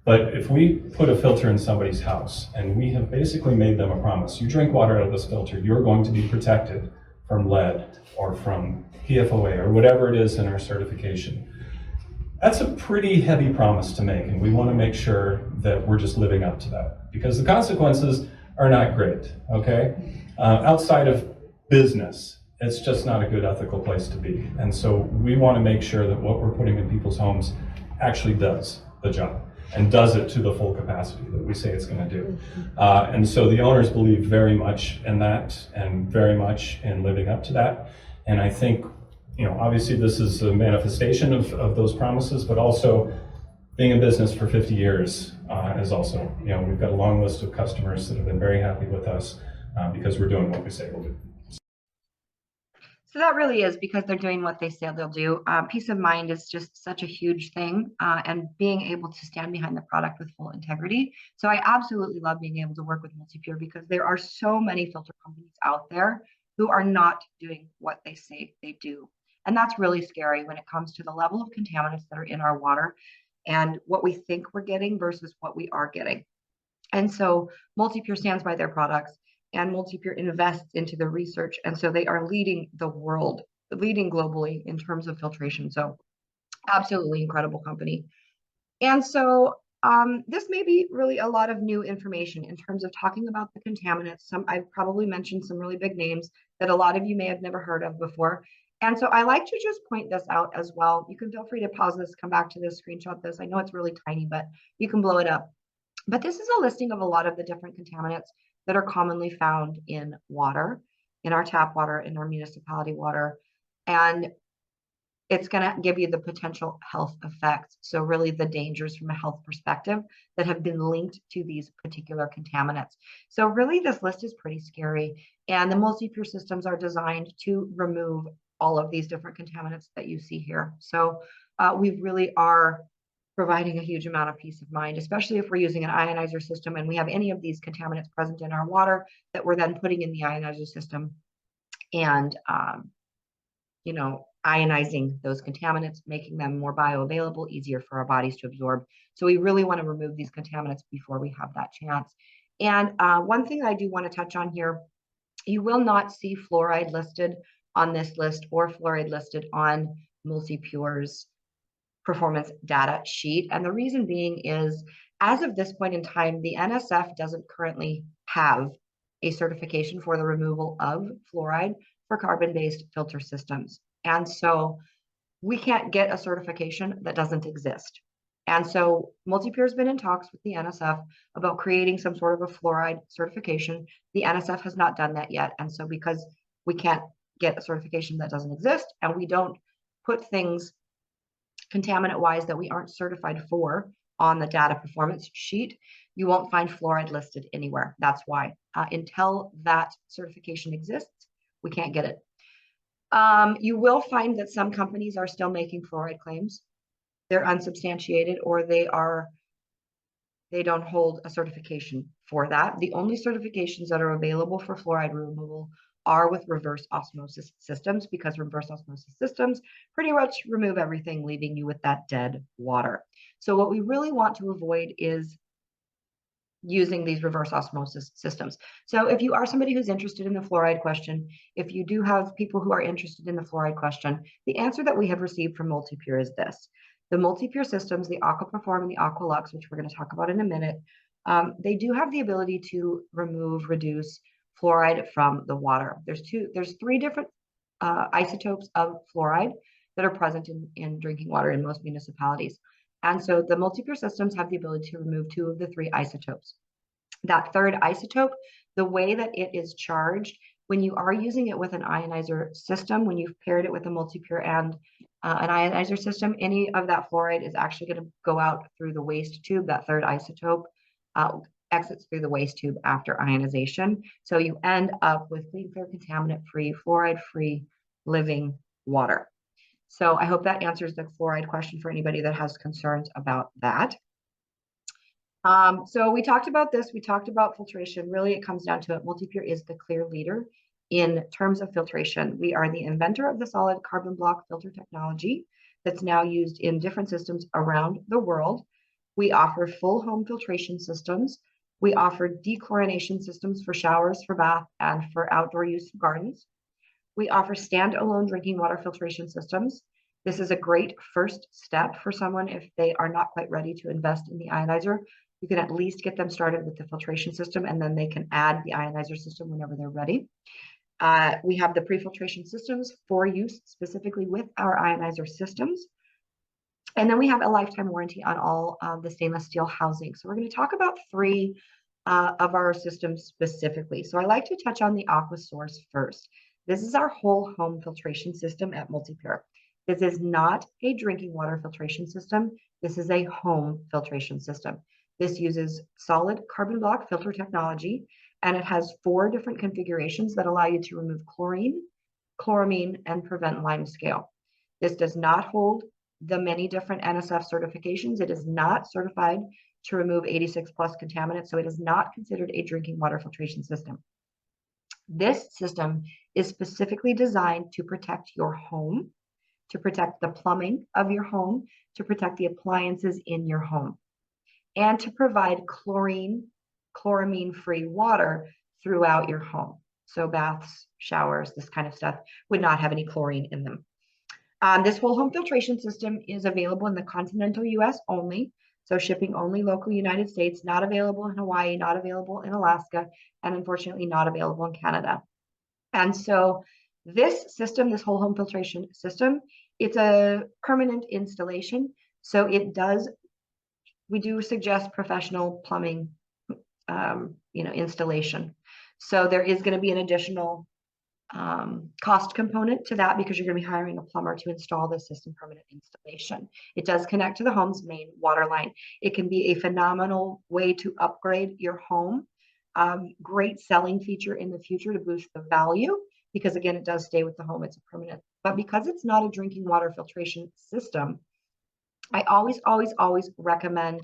but if we put a filter in somebody's house and we have basically made them a promise, you drink water out of this filter, you're going to be protected from lead or from PFOA or whatever it is in our certification. That's a pretty heavy promise to make, and we want to make sure that we're just living up to that, because the consequences are not great, okay? Outside of business, it's just not a good ethical place to be. And so we want to make sure that what we're putting in people's homes actually does the job and does it to the full capacity that we say it's going to do. And so the owners believe very much in that and very much in living up to that. And I think, you know, obviously this is a manifestation of those promises, but also being in business for 50 years is also, you know, we've got a long list of customers that have been very happy with us because we're doing what we say we'll do. So that really is because they're doing what they say they'll do. Peace of mind is just such a huge thing, and being able to stand behind the product with full integrity. So I absolutely love being able to work with MultiPure because there are so many filter companies out there who are not doing what they say they do. And that's really scary when it comes to the level of contaminants that are in our water and what we think we're getting versus what we are getting. And so MultiPure stands by their products, and MultiPure invests into the research. And so they are leading the world, leading globally in terms of filtration. So absolutely incredible company. And so This may be really a lot of new information in terms of talking about the contaminants. I've probably mentioned some really big names that a lot of you may have never heard of before. And so I like to just point this out as well. You can feel free to pause this, come back to this, screenshot this. I know it's really tiny, but you can blow it up. But this is a listing of a lot of the different contaminants that are commonly found in water, in our tap water, in our municipality water. And it's going to give you the potential health effects. So really the dangers from a health perspective that have been linked to these particular contaminants. So really this list is pretty scary. And the multi-pure systems are designed to remove all of these different contaminants that you see here. So we really are providing a huge amount of peace of mind, especially if we're using an ionizer system and we have any of these contaminants present in our water that we're then putting in the ionizer system and ionizing those contaminants, making them more bioavailable, easier for our bodies to absorb. So we really want to remove these contaminants before we have that chance. And one thing I do want to touch on here, you will not see fluoride listed on this list or fluoride listed on MultiPure's performance data sheet. And the reason being is, as of this point in time, the NSF doesn't currently have a certification for the removal of fluoride for carbon-based filter systems. And so we can't get a certification that doesn't exist. And so MultiPure has been in talks with the NSF about creating some sort of a fluoride certification. The NSF has not done that yet. And so because we can't get a certification that doesn't exist, and we don't put things contaminant-wise that we aren't certified for on the data performance sheet, you won't find fluoride listed anywhere. That's why. Until that certification exists, we can't get it. You will find that some companies are still making fluoride claims. They're unsubstantiated, or they don't hold a certification for that. The only certifications that are available for fluoride removal are with reverse osmosis systems, because reverse osmosis systems pretty much remove everything, leaving you with that dead water. So what we really want to avoid is using these reverse osmosis systems. So if you are somebody who's interested in the fluoride question, if you do have people who are interested in the fluoride question, the answer that we have received from MultiPure is this. The MultiPure systems, the AquaPerform and the AquaLux, which we're going to talk about in a minute, they do have the ability to remove, reduce fluoride from the water. There's three different isotopes of fluoride that are present in drinking water in most municipalities. And so the MultiPure systems have the ability to remove two of the three isotopes. That third isotope, the way that it is charged, when you are using it with an ionizer system, when you've paired it with a MultiPure and an ionizer system, any of that fluoride is actually going to go out through the waste tube. That third isotope exits through the waste tube after ionization. So you end up with clean, clear, contaminant-free, fluoride-free living water. So I hope that answers the fluoride question for anybody that has concerns about that. So we talked about this. We talked about filtration. Really, it comes down to it. MultiPure is the clear leader in terms of filtration. We are the inventor of the solid carbon block filter technology that's now used in different systems around the world. We offer full home filtration systems. We offer dechlorination systems for showers, for bath, and for outdoor use in gardens. We offer standalone drinking water filtration systems. This is a great first step for someone if they are not quite ready to invest in the ionizer. You can at least get them started with the filtration system, and then they can add the ionizer system whenever they're ready. We have the pre-filtration systems for use specifically with our ionizer systems. And then we have a lifetime warranty on all the stainless steel housing. So we're going to talk about three of our systems specifically. So I like to touch on the AquaSource first. This is our whole home filtration system at MultiPure. This is not a drinking water filtration system. This is a home filtration system. This uses solid carbon block filter technology, and it has 4 different configurations that allow you to remove chlorine, chloramine, and prevent lime scale. This does not hold the many different NSF certifications. It is not certified to remove 86 plus contaminants, so it is not considered a drinking water filtration system. This system is specifically designed to protect your home, to protect the plumbing of your home, to protect the appliances in your home, and to provide chloramine-free water throughout your home. So baths, showers, this kind of stuff would not have any chlorine in them. This whole home filtration system is available in the continental US only. So shipping only local United States, not available in Hawaii, not available in Alaska, and unfortunately not available in Canada. And so this system, this whole home filtration system, it's a permanent installation. So we do suggest professional plumbing, installation. So there is going to be an additional cost component to that because you're going to be hiring a plumber to install this system permanent installation. It does connect to the home's main water line. It can be a phenomenal way to upgrade your home. Great selling feature in the future to boost the value because again, it does stay with the home. It's a permanent, but because it's not a drinking water filtration system, I always recommend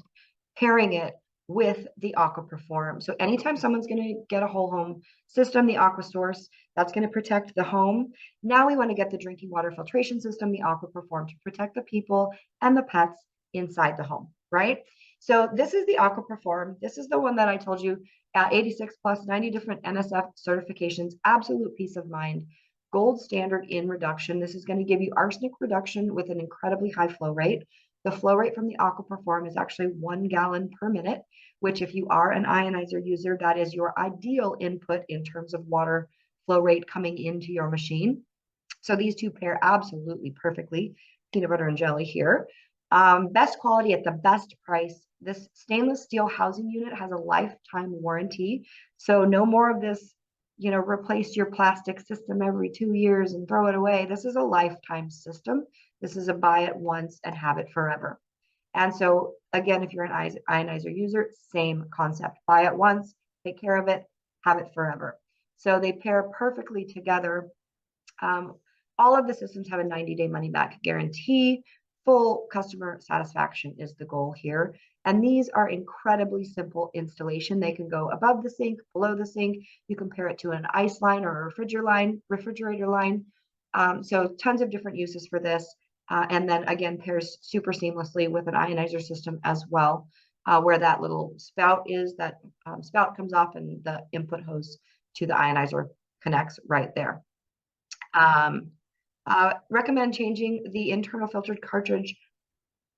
pairing it with the AquaPerform. So anytime someone's going to get a whole home system, the AquaSource, that's going to protect the home. Now we want to get the drinking water filtration system, the AquaPerform, to protect the people and the pets inside the home, right? So this is the AquaPerform. This is the one that I told you, 86 plus 90 different NSF certifications, absolute peace of mind, gold standard in reduction. This is going to give you arsenic reduction with an incredibly high flow rate. The flow rate from the AquaPerform is actually 1 gallon per minute, which if you are an ionizer user, that is your ideal input in terms of water flow rate coming into your machine. So these two pair absolutely perfectly, peanut butter and jelly here. Best quality at the best price. This stainless steel housing unit has a lifetime warranty. So no more of this, replace your plastic system every 2 years and throw it away. This is a lifetime system. This is a buy it once and have it forever. And so again, if you're an ionizer user, same concept. Buy it once, take care of it, have it forever. So they pair perfectly together. All of the systems have a 90-day money-back guarantee. Full customer satisfaction is the goal here. And these are incredibly simple installation. They can go above the sink, below the sink. You compare it to an ice line or a refrigerator line. So tons of different uses for this. And then again, pairs super seamlessly with an ionizer system as well, where that little spout is, that spout comes off and the input hose to the ionizer connects right there. Recommend changing the internal filtered cartridge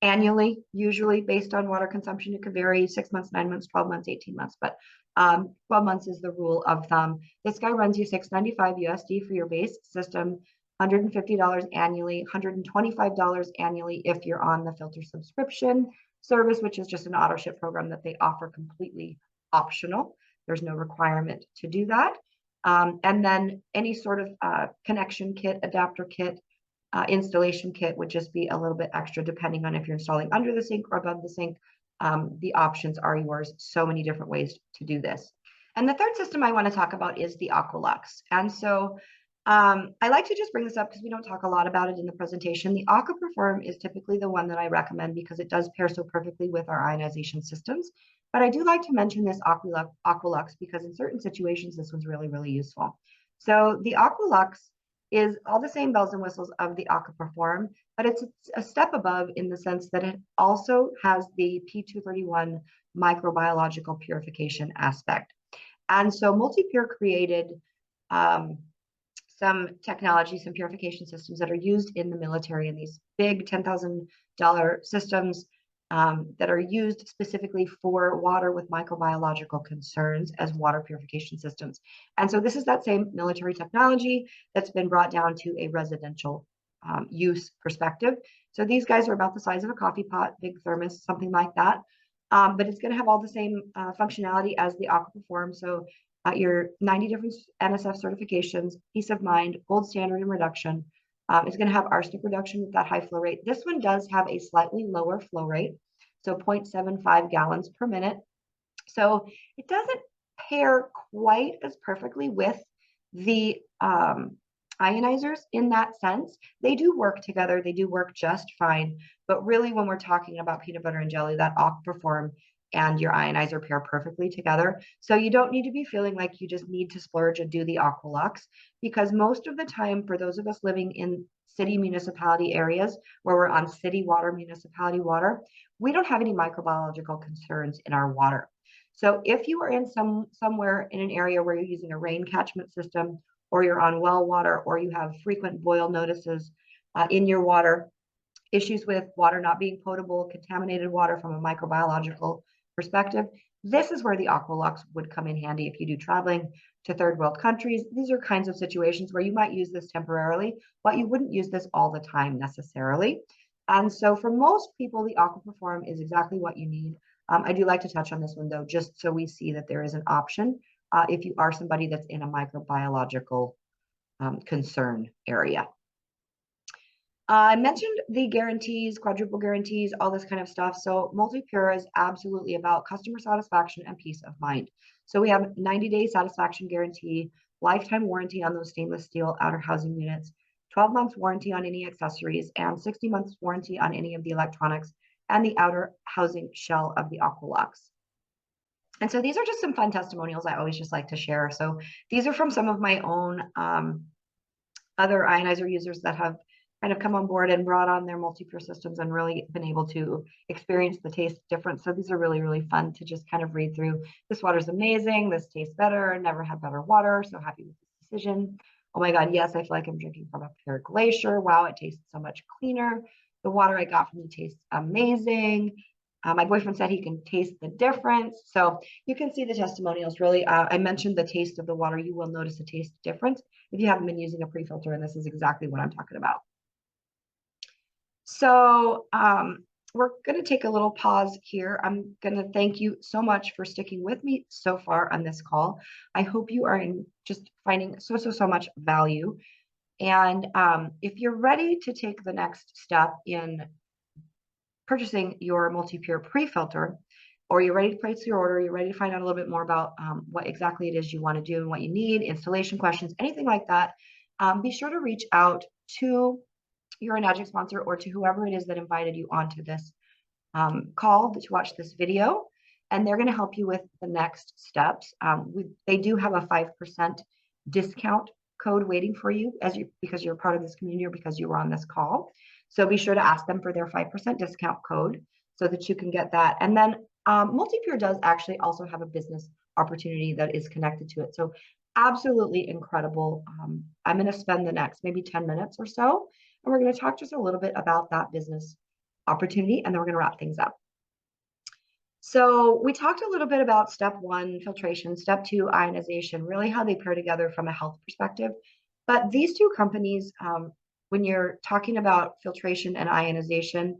annually, usually based on water consumption. It could vary 6 months, 9 months, 12 months, 18 months, but 12 months is the rule of thumb. This guy runs you $695 USD for your base system, $150 annually, $125 annually if you're on the filter subscription service, which is just an auto ship program that they offer completely optional. There's no requirement to do that. And then any sort of connection kit, adapter kit, installation kit would just be a little bit extra depending on if you're installing under the sink or above the sink. The options are yours. So many different ways to do this. And the third system I want to talk about is the Aqualux. And so I like to just bring this up because we don't talk a lot about it in the presentation. The AquaPerform is typically the one that I recommend because it does pair so perfectly with our ionization systems. But I do like to mention this Aqualux because in certain situations, this one's really, really useful. So the Aqualux is all the same bells and whistles of the AquaPerform, but it's a step above in the sense that it also has the P231 microbiological purification aspect. And so MultiPure created some technology, some purification systems that are used in the military in these big $10,000 systems that are used specifically for water with microbiological concerns as water purification systems. And so this is that same military technology that's been brought down to a residential use perspective. So these guys are about the size of a coffee pot, big thermos, something like that. But it's going to have all the same functionality as the AquaPerform. So your 90 different NSF certifications, peace of mind, gold standard in reduction. It's going to have arsenic reduction with that high flow rate. This one does have a slightly lower flow rate, so 0.75 gallons per minute. So it doesn't pair quite as perfectly with the ionizers in that sense. They do work together. They do work just fine. But really, when we're talking about peanut butter and jelly, that AquaPerform and your ionizer pair perfectly together. So you don't need to be feeling like you just need to splurge and do the Aqualux, because most of the time, for those of us living in city municipality areas where we're on city water, municipality water, we don't have any microbiological concerns in our water. So if you are in somewhere in an area where you're using a rain catchment system, or you're on well water, or you have frequent boil notices in your water, issues with water not being potable, contaminated water from a microbiological perspective, this is where the Aqualux would come in handy if you do traveling to third world countries. These are kinds of situations where you might use this temporarily, but you wouldn't use this all the time necessarily. And so for most people, the Aquaperform is exactly what you need. I do like to touch on this one though, just so we see that there is an option if you are somebody that's in a microbiological concern area. I mentioned the guarantees, quadruple guarantees, all this kind of stuff. So MultiPure is absolutely about customer satisfaction and peace of mind. So we have 90-day satisfaction guarantee, lifetime warranty on those stainless steel outer housing units, 12 months warranty on any accessories, and 60 months warranty on any of the electronics and the outer housing shell of the Aqualux. And so these are just some fun testimonials I always just like to share. So these are from some of my own other ionizer users that have kind of come on board and brought on their MultiPure systems and really been able to experience the taste difference. So these are really, really fun to just kind of read through. This water is amazing. This tastes better. Never had better water. So happy with this decision. Oh my God, yes, I feel like I'm drinking from a pure glacier. Wow, it tastes so much cleaner. The water I got from you tastes amazing. My boyfriend said he can taste the difference. So you can see the testimonials really. I mentioned the taste of the water. You will notice the taste difference if you haven't been using a pre-filter, and this is exactly what I'm talking about. So we're going to take a little pause here. I'm going to thank you so much for sticking with me so far on this call. I hope you are just finding so much value. And if you're ready to take the next step in purchasing your MultiPure pre-filter, or you're ready to place your order, you're ready to find out a little bit more about what exactly it is you want to do and what you need, installation questions, anything like that, be sure to reach out to your Enagic sponsor or to whoever it is that invited you onto this call to watch this video, and they're going to help you with the next steps. They do have a 5% discount code waiting for you because you're part of this community or because you were on this call. So be sure to ask them for their 5% discount code so that you can get that. And then MultiPure does actually also have a business opportunity that is connected to it. So absolutely incredible. I'm going to spend the next maybe 10 minutes or so, and we're going to talk just a little bit about that business opportunity, and then we're going to wrap things up. So we talked a little bit about step 1, filtration, step 2, ionization, really how they pair together from a health perspective. But these two companies, when you're talking about filtration and ionization,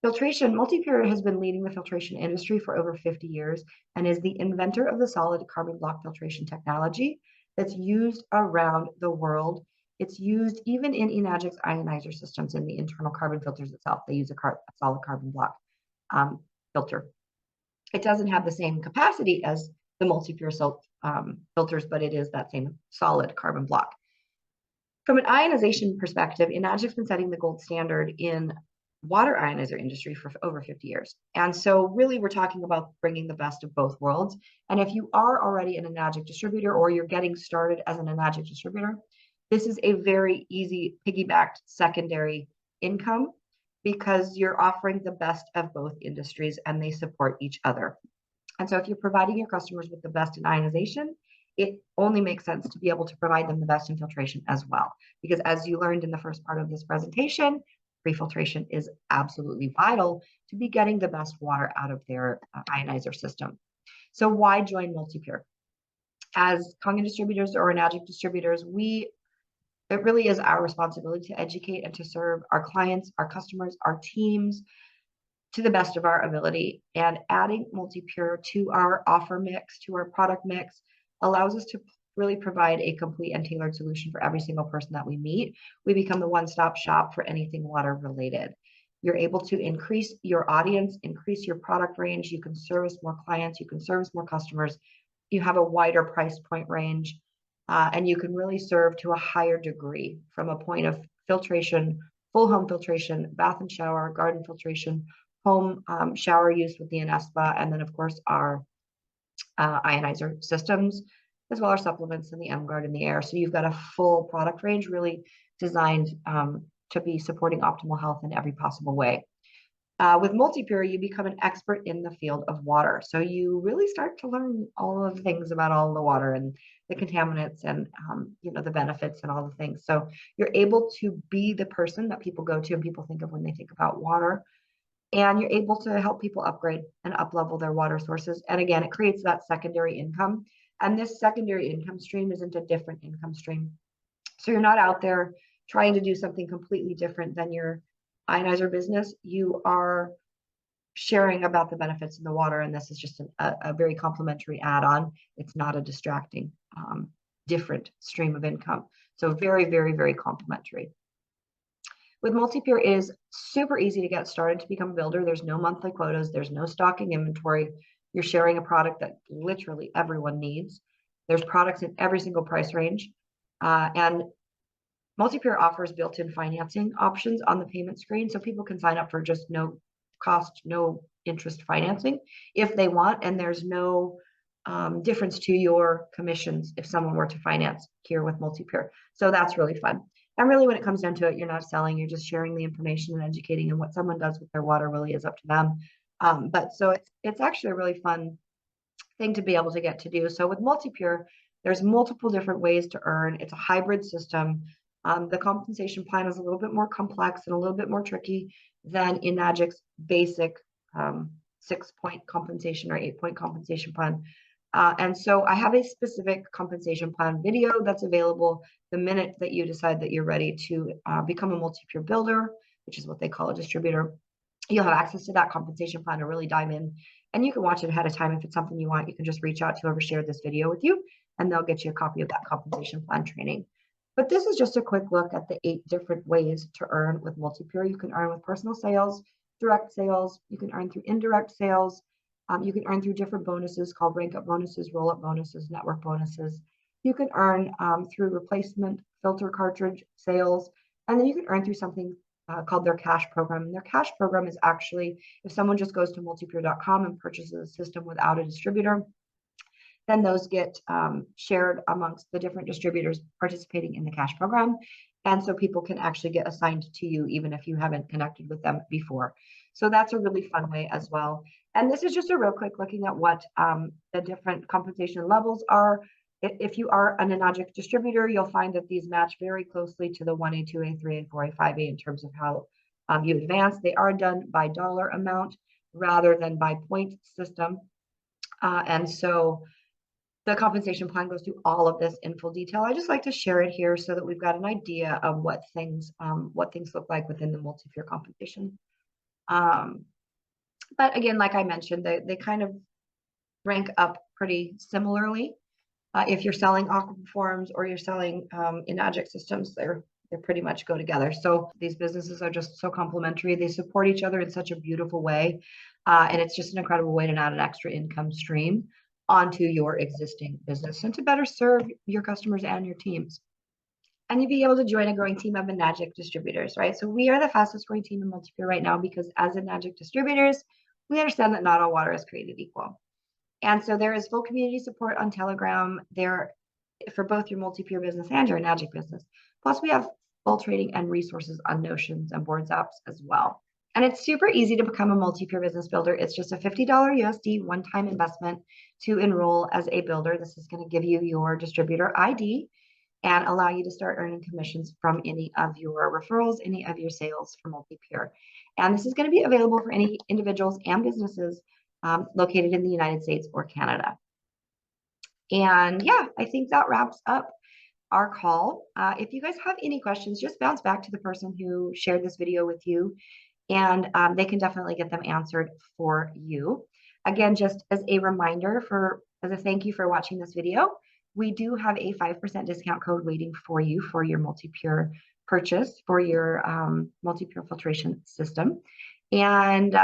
MultiPure has been leading the filtration industry for over 50 years and is the inventor of the solid carbon block filtration technology that's used around the world. It's used even in Enagic's ionizer systems in the internal carbon filters itself. They use a solid carbon block filter. It doesn't have the same capacity as the MultiPure filters, but it is that same solid carbon block. From an ionization perspective, Enagic's been setting the gold standard in water ionizer industry for over 50 years. And so really we're talking about bringing the best of both worlds. And if you are already an Enagic distributor or you're getting started as an Enagic distributor, this is a very easy piggybacked secondary income because you're offering the best of both industries and they support each other. And so if you're providing your customers with the best in ionization, it only makes sense to be able to provide them the best in filtration as well. Because as you learned in the first part of this presentation, prefiltration is absolutely vital to be getting the best water out of their ionizer system. So why join MultiPure? As Kangen distributors or Enagic distributors, it really is our responsibility to educate and to serve our clients, our customers, our teams to the best of our ability. And adding MultiPure to our offer mix, to our product mix, allows us to really provide a complete and tailored solution for every single person that we meet. We become the one-stop shop for anything water related. You're able to increase your audience, increase your product range. You can service more clients. You can service more customers. You have a wider price point range, and you can really serve to a higher degree from a point of filtration, full home filtration, bath and shower, garden filtration, home shower use with the Anespa, and then of course our ionizer systems, as well as supplements in the M-Guard and the air. So you've got a full product range really designed to be supporting optimal health in every possible way. With MultiPure, you become an expert in the field of water. So you really start to learn all of the things about all the water and the contaminants and the benefits and all the things. So you're able to be the person that people go to and people think of when they think about water. And you're able to help people upgrade and up level their water sources. And again, it creates that secondary income. And this secondary income stream isn't a different income stream. So you're not out there trying to do something completely different than your ionizer business. You are sharing about the benefits in the water, and this is just a very complementary add-on. It's not a distracting, different stream of income. So very, very, very complementary. With MultiPure, it is super easy to get started to become a builder. There's no monthly quotas. There's no stocking inventory. You're sharing a product that literally everyone needs. There's products in every single price range. And MultiPure offers built-in financing options on the payment screen, so people can sign up for just no cost, no interest financing if they want, and there's no difference to your commissions if someone were to finance here with MultiPure. So that's really fun. And really, when it comes down to it, you're not selling, you're just sharing the information and educating, and what someone does with their water really is up to them. But so it's actually a really fun thing to be able to get to do. So with MultiPure, there's multiple different ways to earn. It's a hybrid system. The compensation plan is a little bit more complex and a little bit more tricky than Enagic's basic 6-point compensation or 8-point compensation plan. And so I have a specific compensation plan video that's available the minute that you decide that you're ready to become a MultiPure builder, which is what they call a distributor. You'll have access to that compensation plan to really dive in, and you can watch it ahead of time. If it's something you want, you can just reach out to whoever shared this video with you, and they'll get you a copy of that compensation plan training. But this is just a quick look at the 8 different ways to earn with MultiPure. You can earn with personal sales, direct sales, you can earn through indirect sales, you can earn through different bonuses called rank up bonuses, roll up bonuses, network bonuses. You can earn through replacement filter cartridge sales, and then you can earn through something called their cash program. And their cash program is actually, if someone just goes to multipure.com and purchases a system without a distributor, then those get shared amongst the different distributors participating in the cash program. And so people can actually get assigned to you even if you haven't connected with them before. So that's a really fun way as well. And this is just a real quick looking at what the different compensation levels are. If you are an Enagic distributor, you'll find that these match very closely to the 1A, 2A, 3A, 4A, 5A in terms of how you advance. They are done by dollar amount rather than by point system. And so the compensation plan goes through all of this in full detail. I just like to share it here so that we've got an idea of what things look like within the MultiPure compensation. But again, like I mentioned, they kind of rank up pretty similarly. If you're selling Aquaforms or you're selling Enagic systems, they pretty much go together. So these businesses are just so complementary. They support each other in such a beautiful way. And it's just an incredible way to add an extra income stream onto your existing business and to better serve your customers and your teams. And you'll be able to join a growing team of Enagic distributors, right? So we are the fastest growing team in MultiPure right now because as Enagic distributors, we understand that not all water is created equal. And so there is full community support on Telegram there for both your MultiPure business and your Enagic business. Plus we have full training and resources on Notions and Boards apps as well. And it's super easy to become a MultiPure business builder. It's just a $50 USD one-time investment to enroll as a builder. This is going to give you your distributor ID and allow you to start earning commissions from any of your referrals, any of your sales for MultiPure. And this is going to be available for any individuals and businesses located in the United States or Canada. And yeah, I think that wraps up our call. If you guys have any questions, just bounce back to the person who shared this video with you, and they can definitely get them answered for you. Again, just as a reminder, as a thank you for watching this video, we do have a 5% discount code waiting for you for your MultiPure purchase for your MultiPure filtration system. And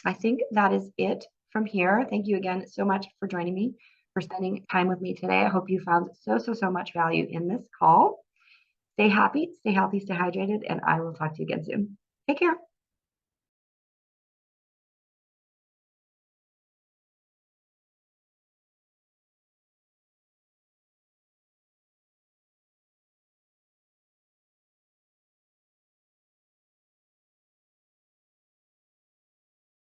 I think that is it from here. Thank you again so much for joining me, for spending time with me today. I hope you found so much value in this call. Stay happy, stay healthy, stay hydrated, and I will talk to you again soon. Take care.